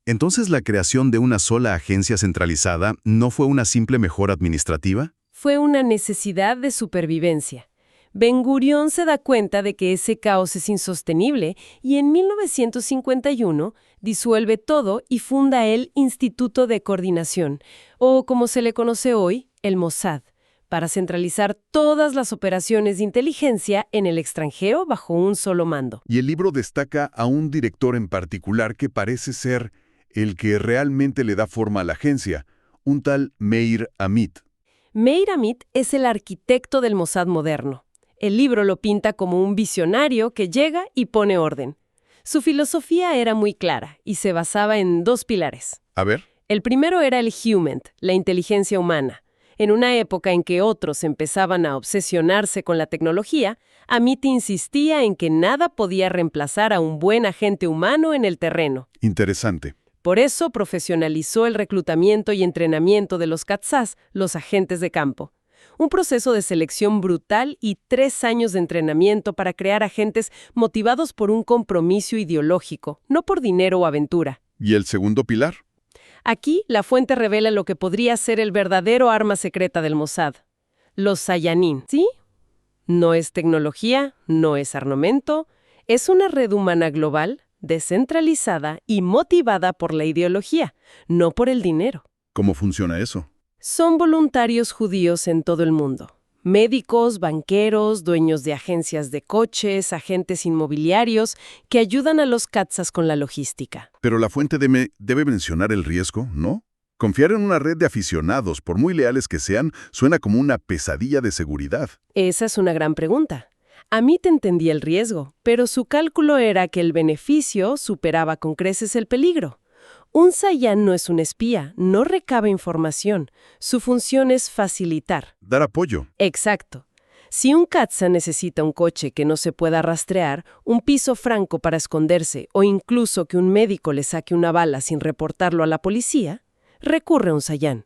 Entonces, ¿la creación de una sola agencia centralizada no fue una simple mejora administrativa? Fue una necesidad de supervivencia. Ben Gurión se da cuenta de que ese caos es insostenible y en 1951 disuelve todo y funda el Instituto de Coordinación, o como se le conoce hoy, el Mossad, para centralizar todas las operaciones de inteligencia en el extranjero bajo un solo mando. Y el libro destaca a un director en particular que parece ser el que realmente le da forma a la agencia, un tal Meir Amit. Meir Amit es el arquitecto del Mossad moderno. El libro lo pinta como un visionario que llega y pone orden. Su filosofía era muy clara y se basaba en dos pilares. A ver. El primero era el Hument, la inteligencia humana. En una época en que otros empezaban a obsesionarse con la tecnología, Amit insistía en que nada podía reemplazar a un buen agente humano en el terreno. Interesante. Por eso profesionalizó el reclutamiento y entrenamiento de los Qatzás, los agentes de campo. Un proceso de selección brutal y 3 años de entrenamiento para crear agentes motivados por un compromiso ideológico, no por dinero o aventura. ¿Y el segundo pilar? Aquí, la fuente revela lo que podría ser el verdadero arma secreta del Mossad. Los Sayanin, ¿sí? No es tecnología, no es armamento, es una red humana global, descentralizada y motivada por la ideología, no por el dinero. ¿Cómo funciona eso? Son voluntarios judíos en todo el mundo. Médicos, banqueros, dueños de agencias de coches, agentes inmobiliarios, que ayudan a los Qatzás con la logística. Pero la fuente debe mencionar el riesgo, ¿no? Confiar en una red de aficionados, por muy leales que sean, suena como una pesadilla de seguridad. Esa es una gran pregunta. Amit entendía el riesgo, pero su cálculo era que el beneficio superaba con creces el peligro. Un Sayan no es un espía, no recaba información. Su función es facilitar. Dar apoyo. Exacto. Si un Qatzá necesita un coche que no se pueda rastrear, un piso franco para esconderse o incluso que un médico le saque una bala sin reportarlo a la policía, recurre a un Sayan.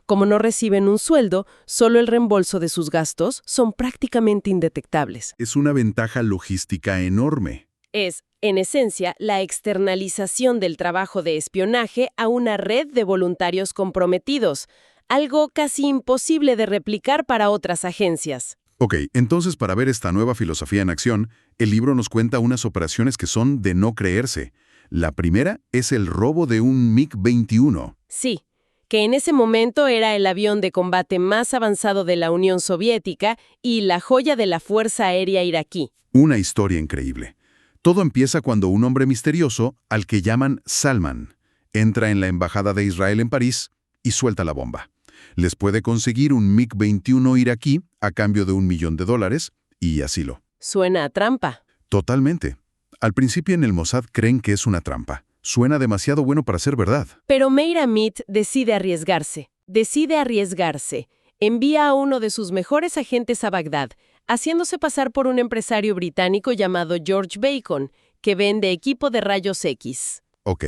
Como no reciben un sueldo, solo el reembolso de sus gastos son prácticamente indetectables. Es una ventaja logística enorme. Es, en esencia, la externalización del trabajo de espionaje a una red de voluntarios comprometidos, algo casi imposible de replicar para otras agencias. Ok, entonces para ver esta nueva filosofía en acción, el libro nos cuenta unas operaciones que son de no creerse. La primera es el robo de un MiG-21. Sí, que en ese momento era el avión de combate más avanzado de la Unión Soviética y la joya de la Fuerza Aérea iraquí. Una historia increíble. Todo empieza cuando un hombre misterioso, al que llaman Salman, entra en la Embajada de Israel en París y suelta la bomba. Les puede conseguir un MiG-21 iraquí a cambio de $1 millón y asilo. Suena a trampa. Totalmente. Al principio en el Mossad creen que es una trampa. Suena demasiado bueno para ser verdad. Pero Meir Amit decide arriesgarse. Envía a uno de sus mejores agentes a Bagdad, haciéndose pasar por un empresario británico llamado George Bacon, que vende equipo de rayos X. Ok.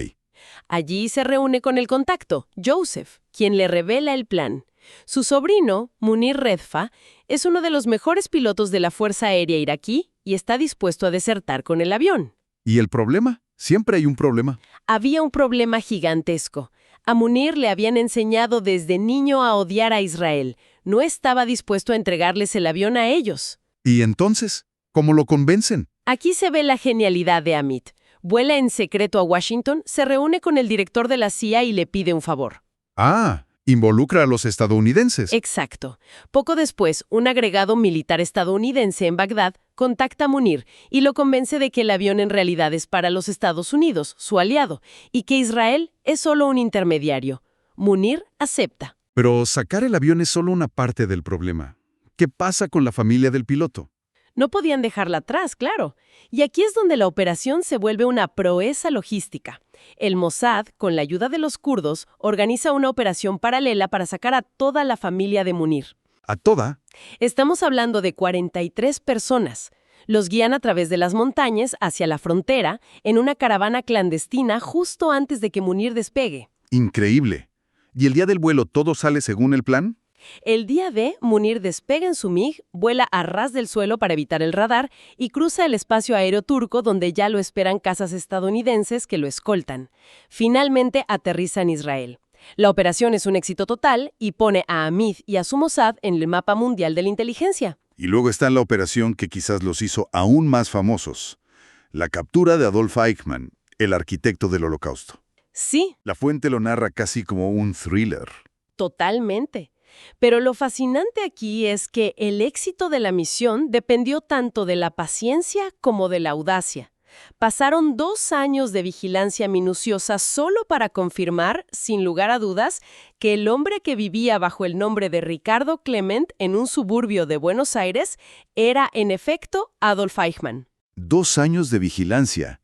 Allí se reúne con el contacto, Joseph, quien le revela el plan. Su sobrino, Munir Redfa, es uno de los mejores pilotos de la Fuerza Aérea iraquí y está dispuesto a desertar con el avión. ¿Y el problema? Siempre hay un problema. Había un problema gigantesco. A Munir le habían enseñado desde niño a odiar a Israel. No estaba dispuesto a entregarles el avión a ellos. ¿Y entonces? ¿Cómo lo convencen? Aquí se ve la genialidad de Amit. Vuela en secreto a Washington, se reúne con el director de la CIA y le pide un favor. Ah, involucra a los estadounidenses. Exacto. Poco después, un agregado militar estadounidense en Bagdad contacta a Munir y lo convence de que el avión en realidad es para los Estados Unidos, su aliado, y que Israel es solo un intermediario. Munir acepta. Pero sacar el avión es solo una parte del problema. ¿Qué pasa con la familia del piloto? No podían dejarla atrás, claro. Y aquí es donde la operación se vuelve una proeza logística. El Mossad, con la ayuda de los kurdos, organiza una operación paralela para sacar a toda la familia de Munir. ¿A toda? Estamos hablando de 43 personas. Los guían a través de las montañas hacia la frontera en una caravana clandestina justo antes de que Munir despegue. Increíble. ¿Y el día del vuelo todo sale según el plan? El día D, Munir despega en su MiG, vuela a ras del suelo para evitar el radar y cruza el espacio aéreo turco donde ya lo esperan cazas estadounidenses que lo escoltan. Finalmente aterriza en Israel. La operación es un éxito total y pone a Amit y a su Mossad en el mapa mundial de la inteligencia. Y luego está la operación que quizás los hizo aún más famosos. La captura de Adolf Eichmann, el arquitecto del Holocausto. Sí, La fuente lo narra casi como un thriller. totalmente. Pero lo fascinante aquí es que el éxito de la misión dependió tanto de la paciencia como de la audacia. Pasaron 2 años de vigilancia minuciosa solo para confirmar, sin lugar a dudas, que el hombre que vivía bajo el nombre de Ricardo Clement en un suburbio de Buenos Aires era, en efecto, Adolf Eichmann. 2 años de vigilancia.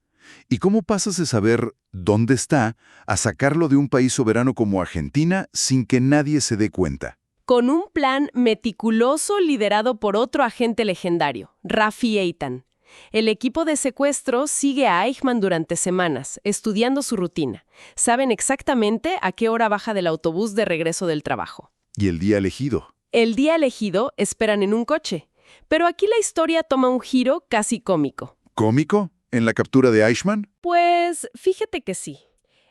¿Y cómo pasas de saber dónde está a sacarlo de un país soberano como Argentina sin que nadie se dé cuenta? Con un plan meticuloso liderado por otro agente legendario, Rafi Eitan. El equipo de secuestro sigue a Eichmann durante semanas, estudiando su rutina. Saben exactamente a qué hora baja del autobús de regreso del trabajo. ¿Y el día elegido? El día elegido esperan en un coche. Pero aquí la historia toma un giro casi cómico. ¿Cómico? ¿En la captura de Eichmann? Pues fíjate que sí.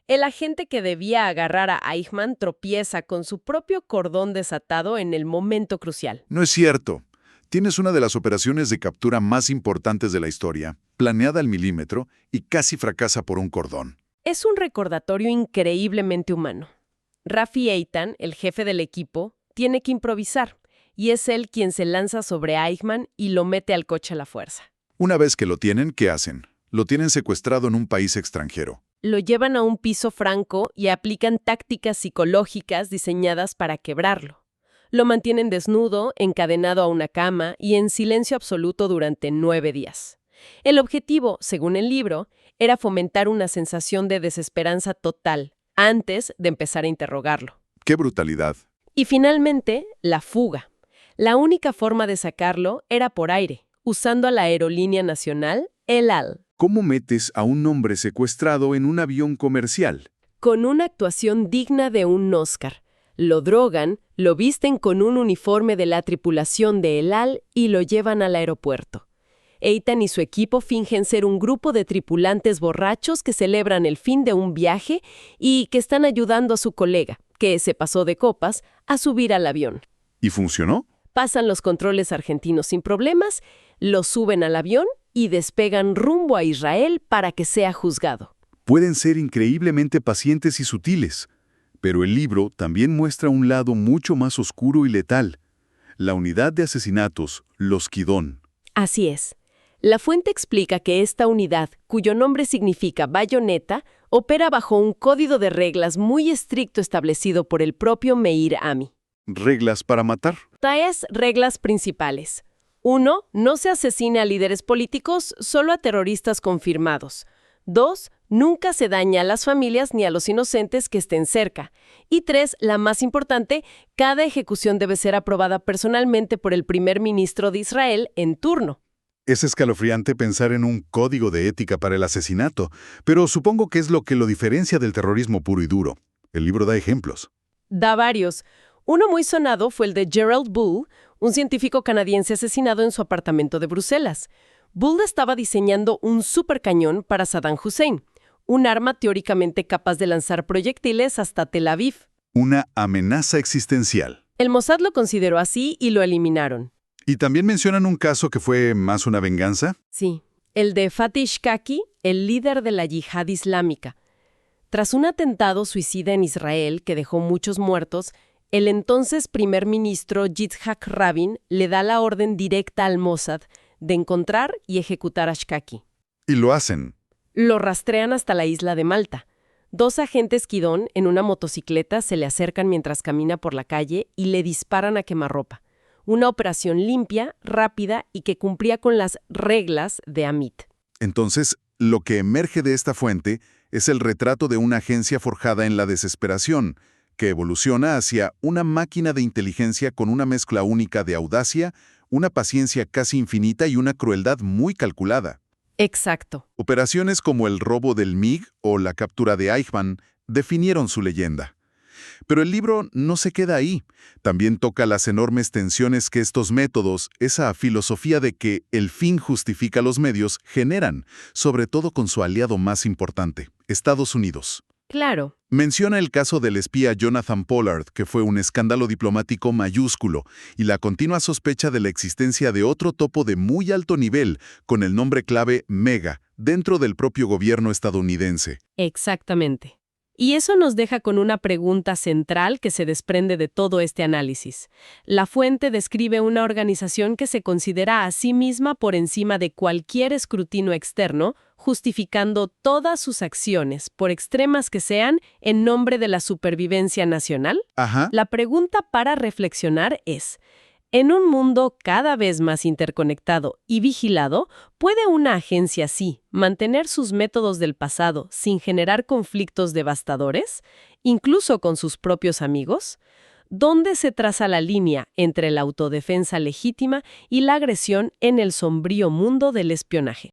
El agente que debía agarrar a Eichmann tropieza con su propio cordón desatado en el momento crucial. No es cierto. Tienes una de las operaciones de captura más importantes de la historia, planeada al milímetro y casi fracasa por un cordón. Es un recordatorio increíblemente humano. Rafi Eitan, el jefe del equipo, tiene que improvisar, y es él quien se lanza sobre Eichmann y lo mete al coche a la fuerza. Una vez que lo tienen, ¿qué hacen? Lo tienen secuestrado en un país extranjero. Lo llevan a un piso franco y aplican tácticas psicológicas diseñadas para quebrarlo. Lo mantienen desnudo, encadenado a una cama y en silencio absoluto durante 9 días. El objetivo, según el libro, era fomentar una sensación de desesperanza total antes de empezar a interrogarlo. ¡Qué brutalidad! Y finalmente, la fuga. La única forma de sacarlo era por aire, usando a la aerolínea nacional El Al. ¿Cómo metes a un hombre secuestrado en un avión comercial? Con una actuación digna de un Oscar. Lo drogan, lo visten con un uniforme de la tripulación de El Al y lo llevan al aeropuerto. Eitan y su equipo fingen ser un grupo de tripulantes borrachos que celebran el fin de un viaje y que están ayudando a su colega, que se pasó de copas, a subir al avión. ¿Y funcionó? Pasan los controles argentinos sin problemas, lo suben al avión y despegan rumbo a Israel para que sea juzgado. Pueden ser increíblemente pacientes y sutiles, pero el libro también muestra un lado mucho más oscuro y letal. La unidad de asesinatos, los Kidón. Así es. La fuente explica que esta unidad, cuyo nombre significa bayoneta, opera bajo un código de reglas muy estricto establecido por el propio Meir Ami. ¿Reglas para matar? 3 reglas principales. 1. No se asesina a líderes políticos, solo a terroristas confirmados. 2. Nunca se daña a las familias ni a los inocentes que estén cerca. Y 3. La más importante, cada ejecución debe ser aprobada personalmente por el primer ministro de Israel en turno. Es escalofriante pensar en un código de ética para el asesinato, pero supongo que es lo que lo diferencia del terrorismo puro y duro. El libro da ejemplos. Da varios. Uno muy sonado fue el de Gerald Bull, un científico canadiense asesinado en su apartamento de Bruselas. Bull estaba diseñando un supercañón para Saddam Hussein, un arma teóricamente capaz de lanzar proyectiles hasta Tel Aviv. Una amenaza existencial. El Mossad lo consideró así y lo eliminaron. ¿Y también mencionan un caso que fue más una venganza? Sí, el de Fatih Shkaki, el líder de la yihad islámica. Tras un atentado suicida en Israel que dejó muchos muertos, el entonces primer ministro Yitzhak Rabin le da la orden directa al Mossad de encontrar y ejecutar a Shkaki. Y lo hacen. Lo rastrean hasta la isla de Malta. 2 agentes Kidón en una motocicleta se le acercan mientras camina por la calle y le disparan a quemarropa. Una operación limpia, rápida y que cumplía con las reglas de Amit. Entonces, lo que emerge de esta fuente es el retrato de una agencia forjada en la desesperación, que evoluciona hacia una máquina de inteligencia con una mezcla única de audacia, una paciencia casi infinita y una crueldad muy calculada. Exacto. Operaciones como el robo del MiG o la captura de Eichmann definieron su leyenda. Pero el libro no se queda ahí. También toca las enormes tensiones que estos métodos, esa filosofía de que el fin justifica los medios, generan, sobre todo con su aliado más importante, Estados Unidos. Claro. Menciona el caso del espía Jonathan Pollard, que fue un escándalo diplomático mayúsculo, y la continua sospecha de la existencia de otro topo de muy alto nivel, con el nombre clave Mega, dentro del propio gobierno estadounidense. Exactamente. Y eso nos deja con una pregunta central que se desprende de todo este análisis. La fuente describe una organización que se considera a sí misma por encima de cualquier escrutinio externo, justificando todas sus acciones, por extremas que sean, en nombre de la supervivencia nacional. Ajá. La pregunta para reflexionar es: en un mundo cada vez más interconectado y vigilado, ¿puede una agencia así mantener sus métodos del pasado sin generar conflictos devastadores, incluso con sus propios amigos? ¿Dónde se traza la línea entre la autodefensa legítima y la agresión en el sombrío mundo del espionaje?